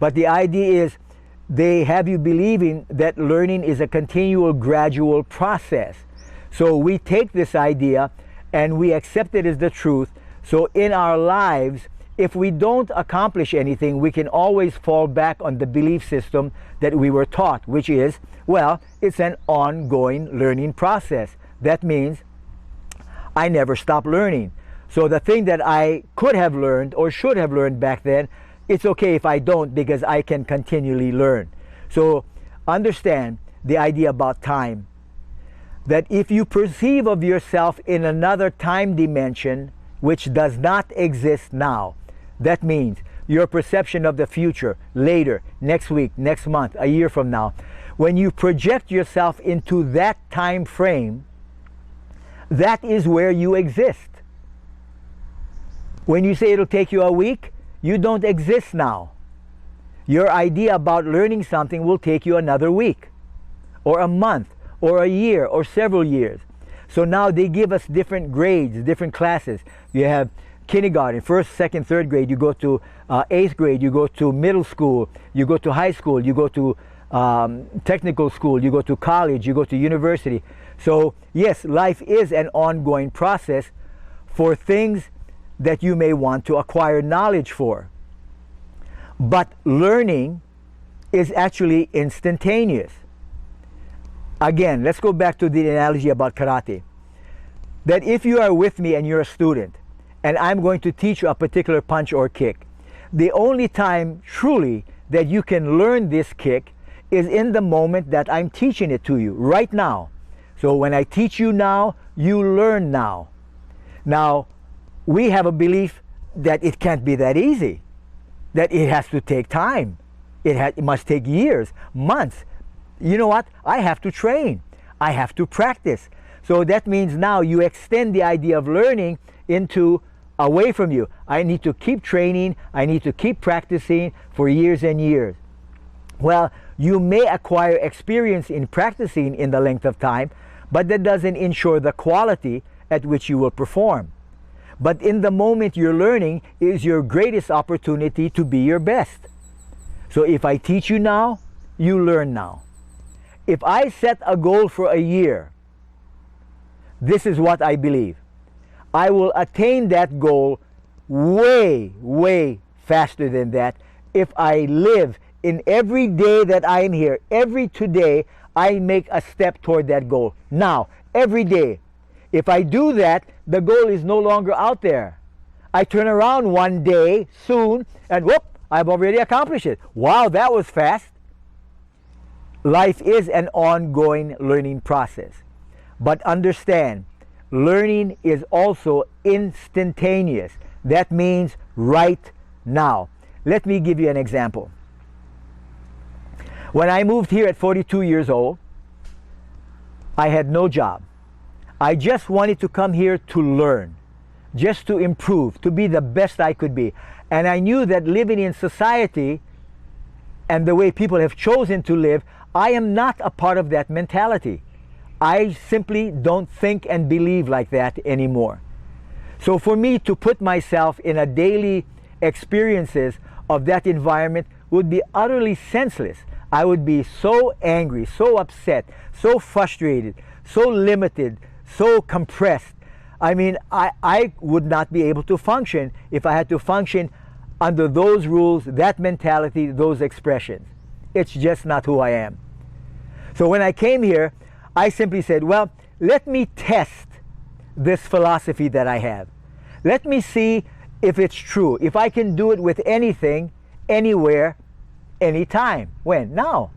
But the idea is they have you believing that learning is a continual, gradual process. So we take this idea and we accept it as the truth. So in our lives, if we don't accomplish anything, we can always fall back on the belief system that we were taught, which is, well, it's an ongoing learning process. That means I never stop learning. So the thing that I could have learned or should have learned back then, it's okay if I don't, because I can continually learn. So understand the idea about time. That if you perceive of yourself in another time dimension which does not exist now, that means your perception of the future, later, next week, next month, a year from now, when you project yourself into that time frame, that is where you exist. When you say it'll take you a week, you don't exist now. Your idea about learning something will take you another week, or a month, or a year, or several years. So now they give us different grades, different classes. You have kindergarten, first, second, third grade. You go to 8th grade, you go to middle school, you go to high school, you go to technical school, you go to college, you go to university. So yes, life is an ongoing process for things that you may want to acquire knowledge for. But learning is actually instantaneous. Again, let's go back to the analogy about karate. That if you are with me and you're a student, and I'm going to teach you a particular punch or kick, the only time truly that you can learn this kick is in the moment that I'm teaching it to you, right now. So when I teach you now, you learn now. Now, we have a belief that it can't be that easy, that it has to take time. It must take years, months. You know what? I have to train. I have to practice. So that means now you extend the idea of learning into away from you. I need to keep training. I need to keep practicing for years and years. Well, you may acquire experience in practicing in the length of time, but that doesn't ensure the quality at which you will perform. But in the moment you're learning is your greatest opportunity to be your best. So if I teach you now, you learn now. If I set a goal for a year, this is what I believe. I will attain that goal way, way faster than that if I live in every day that I am here. Every today, I make a step toward that goal. Now, every day. If I do that, the goal is no longer out there. I turn around one day, soon, and whoop, I've already accomplished it. Wow, that was fast. Life is an ongoing learning process. But understand, learning is also instantaneous. That means right now. Let me give you an example. When I moved here at 42 years old, I had no job. I just wanted to come here to learn, just to improve, to be the best I could be. And I knew that living in society and the way people have chosen to live, I am not a part of that mentality. I simply don't think and believe like that anymore. So for me to put myself in a daily experiences of that environment would be utterly senseless. I would be so angry, so upset, so frustrated, so limited, so compressed. I mean, I would not be able to function if I had to function under those rules, that mentality, those expressions. It's just not who I am. So when I came here, I simply said, well, let me test this philosophy that I have. Let me see if it's true, if I can do it with anything, anywhere, anytime. When? Now.